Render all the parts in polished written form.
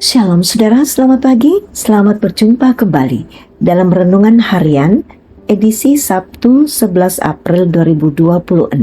Shalom saudara, selamat pagi, selamat berjumpa kembali dalam Renungan Harian edisi Sabtu 11 April 2026.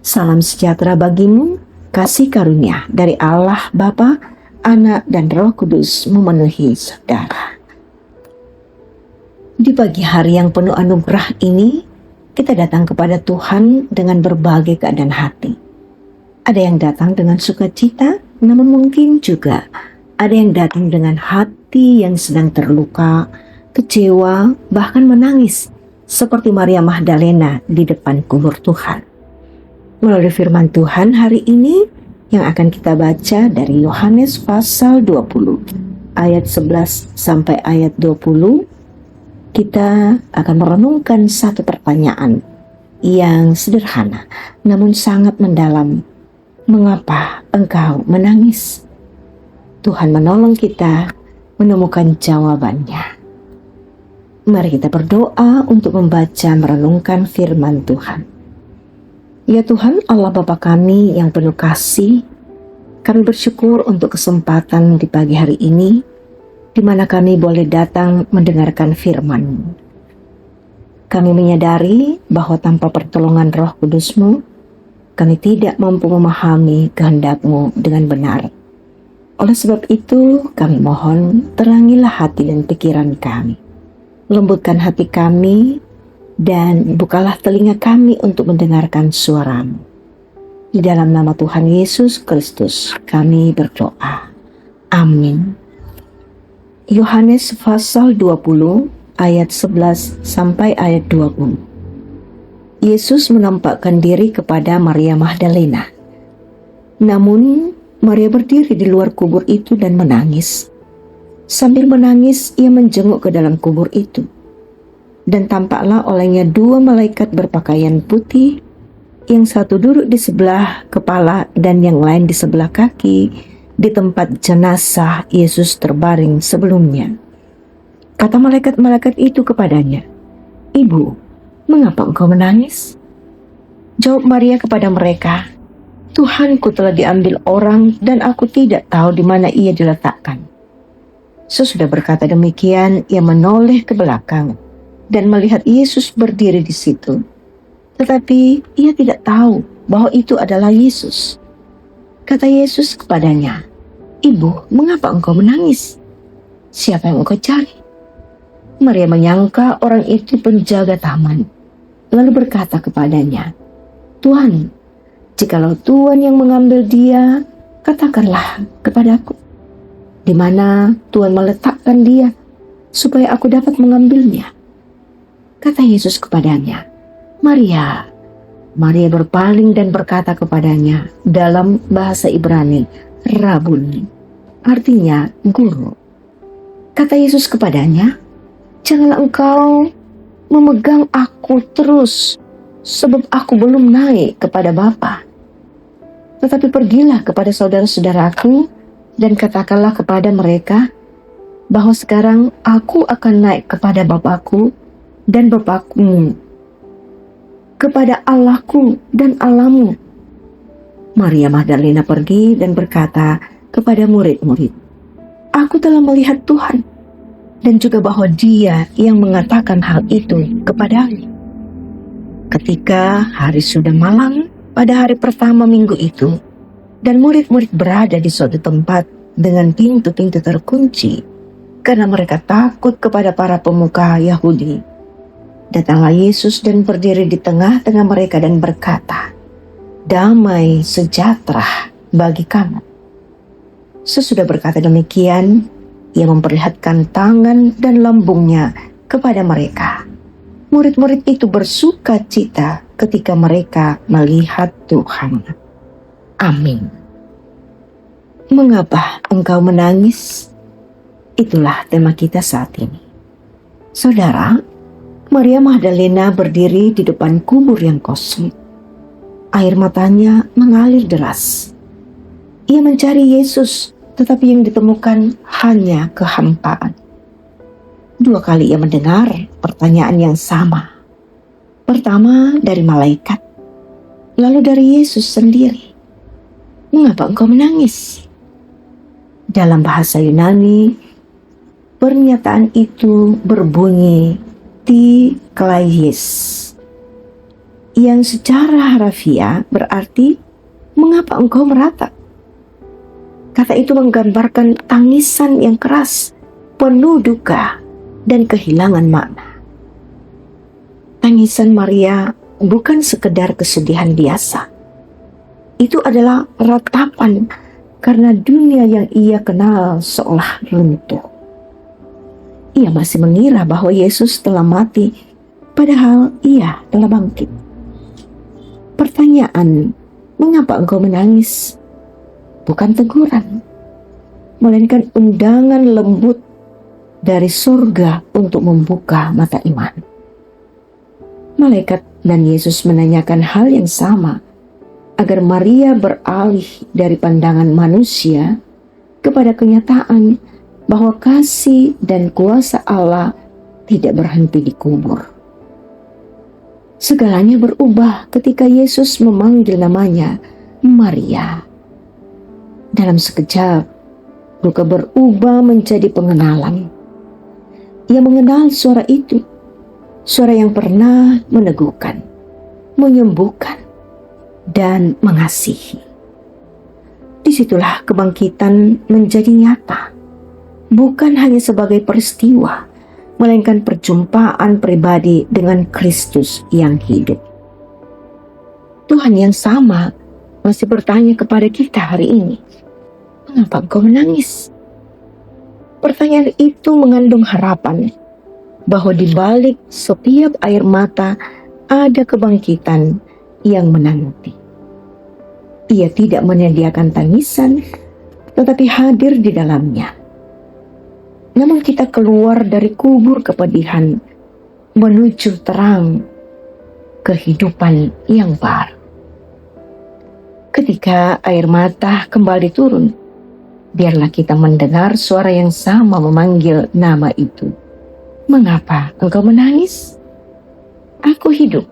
Salam sejahtera bagimu, kasih karunia dari Allah Bapa, Anak dan Roh Kudus memenuhi saudara. Di pagi hari yang penuh anugerah ini, kita datang kepada Tuhan dengan berbagai keadaan hati. Ada yang datang dengan sukacita, namun mungkin juga ada yang datang dengan hati yang sedang terluka, kecewa, bahkan menangis, seperti Maria Magdalena di depan kubur Tuhan. Melalui firman Tuhan hari ini yang akan kita baca dari Yohanes pasal 20, ayat 11 sampai ayat 20, kita akan merenungkan satu pertanyaan yang sederhana, namun sangat mendalam. Mengapa engkau menangis? Tuhan menolong kita menemukan jawabannya. Mari kita berdoa untuk membaca merenungkan firman Tuhan. Ya Tuhan Allah Bapa kami yang penuh kasih, kami bersyukur untuk kesempatan di pagi hari ini, di mana kami boleh datang mendengarkan firman-Mu. Kami menyadari bahwa tanpa pertolongan Roh Kudus-Mu, kami tidak mampu memahami kehendak-Mu dengan benar. Oleh sebab itu, kami mohon terangilah hati dan pikiran kami. Lembutkan hati kami dan bukalah telinga kami untuk mendengarkan suara-Mu. Di dalam nama Tuhan Yesus Kristus kami berdoa. Amin. Yohanes pasal 20 ayat 11 sampai ayat 20. Yesus menampakkan diri kepada Maria Magdalena. Namun Maria berdiri di luar kubur itu dan menangis. Sambil menangis, ia menjenguk ke dalam kubur itu. Dan tampaklah olehnya dua malaikat berpakaian putih, yang satu duduk di sebelah kepala dan yang lain di sebelah kaki, di tempat jenazah Yesus terbaring sebelumnya. Kata malaikat-malaikat itu kepadanya, "Ibu, mengapa engkau menangis?" Jawab Maria kepada mereka, "Tuhanku telah diambil orang dan aku tidak tahu di mana ia diletakkan." Sesudah berkata demikian, ia menoleh ke belakang dan melihat Yesus berdiri di situ. Tetapi ia tidak tahu bahwa itu adalah Yesus. Kata Yesus kepadanya, "Ibu, mengapa engkau menangis? Siapa yang engkau cari?" Maria menyangka orang itu penjaga taman, lalu berkata kepadanya, "Tuhan, jikalau Tuhan yang mengambil dia, katakanlah kepadaku di mana Tuhan meletakkan dia, supaya aku dapat mengambilnya." Kata Yesus kepadanya, "Maria." Maria berpaling dan berkata kepadanya dalam bahasa Ibrani, "Rabuni," artinya guru. Kata Yesus kepadanya, "Janganlah engkau memegang aku terus, sebab aku belum naik kepada Bapa. Tetapi pergilah kepada saudara-saudaraku dan katakanlah kepada mereka bahwa sekarang aku akan naik kepada Bapakku dan Bapakmu, kepada Allahku dan Allahmu." Maria Magdalena pergi dan berkata kepada murid-murid, "Aku telah melihat Tuhan, dan juga bahwa Dia yang mengatakan hal itu kepadaku." Ketika hari sudah malam pada hari pertama minggu itu, dan murid-murid berada di suatu tempat dengan pintu-pintu terkunci, karena mereka takut kepada para pemuka Yahudi, datanglah Yesus dan berdiri di tengah-tengah mereka dan berkata, "Damai sejahtera bagi kamu." Sesudah berkata demikian, ia memperlihatkan tangan dan lambungnya kepada mereka. Murid-murid itu bersuka cita ketika mereka melihat Tuhan. Amin. Mengapa engkau menangis? Itulah tema kita saat ini. Saudara, Maria Magdalena berdiri di depan kubur yang kosong. Air matanya mengalir deras. Ia mencari Yesus, tetapi yang ditemukan hanya kehampaan. 2 kali ia mendengar pertanyaan yang sama. Pertama dari malaikat, lalu dari Yesus sendiri. "Mengapa engkau menangis?" Dalam bahasa Yunani, pernyataan itu berbunyi ti klaies, yang secara harafiah berarti mengapa engkau meratap? Kata itu menggambarkan tangisan yang keras, penuh duka dan kehilangan makna. Tangisan Maria bukan sekedar kesedihan biasa. Itu adalah ratapan karena dunia yang ia kenal seolah runtuh. Ia masih mengira bahwa Yesus telah mati, padahal ia telah bangkit. Pertanyaan, mengapa engkau menangis? Bukan teguran, melainkan undangan lembut dari surga untuk membuka mata iman. Malaikat dan Yesus menanyakan hal yang sama, agar Maria beralih dari pandangan manusia kepada kenyataan bahwa kasih dan kuasa Allah tidak berhenti di kubur. Segalanya berubah ketika Yesus memanggil namanya Maria. Dalam sekejap, duka berubah menjadi pengenalan. Ia mengenal suara itu, suara yang pernah meneguhkan, menyembuhkan, dan mengasihi. Disitulah kebangkitan menjadi nyata, bukan hanya sebagai peristiwa, melainkan perjumpaan pribadi dengan Kristus yang hidup. Tuhan yang sama masih bertanya kepada kita hari ini, mengapa engkau menangis? Pertanyaan itu mengandung harapan bahwa di balik setiap air mata ada kebangkitan yang menanti. Ia tidak menyediakan tangisan, tetapi hadir di dalamnya. Namun kita keluar dari kubur kepedihan menuju terang kehidupan yang baru. Ketika air mata kembali turun, biarlah kita mendengar suara yang sama memanggil nama itu. Mengapa engkau menangis? Aku hidup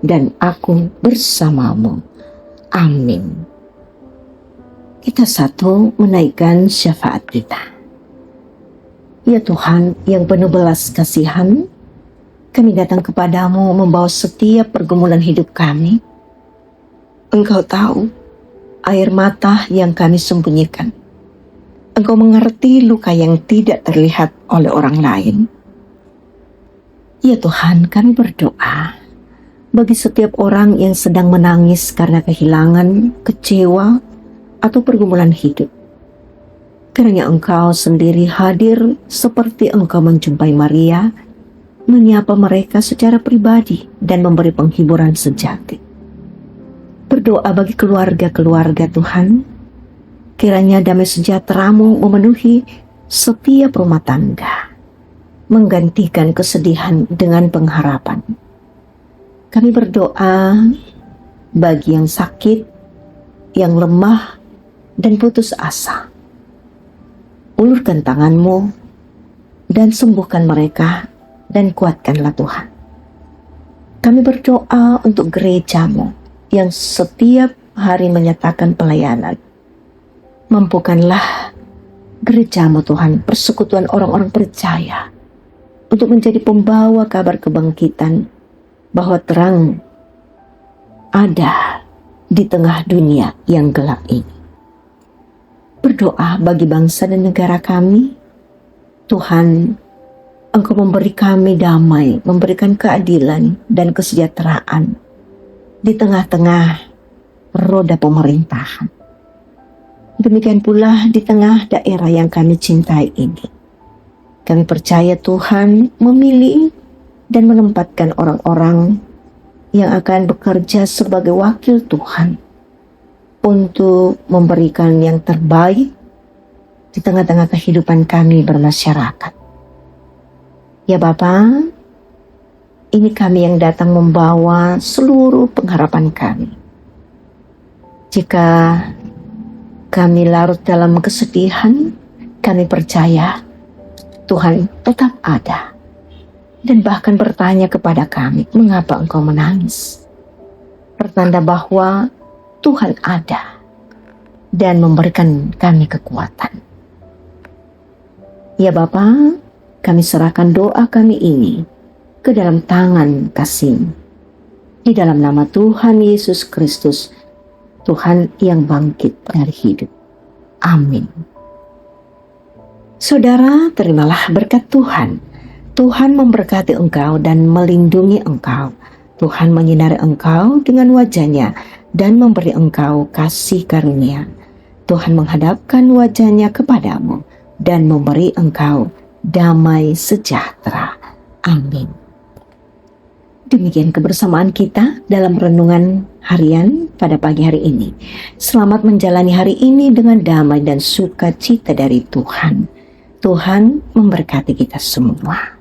dan aku bersamamu. Amin. Kita satu menaikkan syafaat kita. Ya Tuhan yang penuh belas kasihan, kami datang kepadamu membawa setiap pergumulan hidup kami. Engkau tahu air mata yang kami sembunyikan. Engkau mengerti luka yang tidak terlihat oleh orang lain. Ya Tuhan, kami berdoa bagi setiap orang yang sedang menangis karena kehilangan, kecewa, atau pergumulan hidup. Kiranya Engkau sendiri hadir seperti Engkau menjumpai Maria, menyapa mereka secara pribadi dan memberi penghiburan sejati. Berdoa bagi keluarga-keluarga Tuhan, kiranya damai sejahtera-Mu memenuhi setiap rumah tangga, menggantikan kesedihan dengan pengharapan. Kami berdoa bagi yang sakit, yang lemah, dan putus asa. Ulurkan tangan-Mu dan sembuhkan mereka dan kuatkanlah Tuhan. Kami berdoa untuk gereja-Mu yang setiap hari menyatakan pelayanan. Mampukanlah gereja-Mu Tuhan, persekutuan orang-orang percaya, untuk menjadi pembawa kabar kebangkitan bahwa terang ada di tengah dunia yang gelap ini. Berdoa bagi bangsa dan negara kami. Tuhan, Engkau memberi kami damai, memberikan keadilan dan kesejahteraan di tengah-tengah roda pemerintahan. Demikian pula di tengah daerah yang kami cintai ini. Kami percaya Tuhan memilih dan menempatkan orang-orang yang akan bekerja sebagai wakil Tuhan untuk memberikan yang terbaik di tengah-tengah kehidupan kami bermasyarakat. Ya Bapa, ini kami yang datang membawa seluruh pengharapan kami. Jika kami larut dalam kesedihan, kami percaya Tuhan tetap ada dan bahkan bertanya kepada kami, mengapa engkau menangis? Pertanda bahwa Tuhan ada dan memberikan kami kekuatan. Ya Bapa, kami serahkan doa kami ini ke dalam tangan kasih. Di dalam nama Tuhan Yesus Kristus, Tuhan yang bangkit dari hidup. Amin. Saudara, terimalah berkat Tuhan. Tuhan memberkati engkau dan melindungi engkau. Tuhan menyinari engkau dengan wajah-Nya dan memberi engkau kasih karunia. Tuhan menghadapkan wajah-Nya kepadamu dan memberi engkau damai sejahtera. Amin. Demikian kebersamaan kita dalam renungan harian pada pagi hari ini. Selamat menjalani hari ini dengan damai dan sukacita dari Tuhan. Tuhan memberkati kita semua.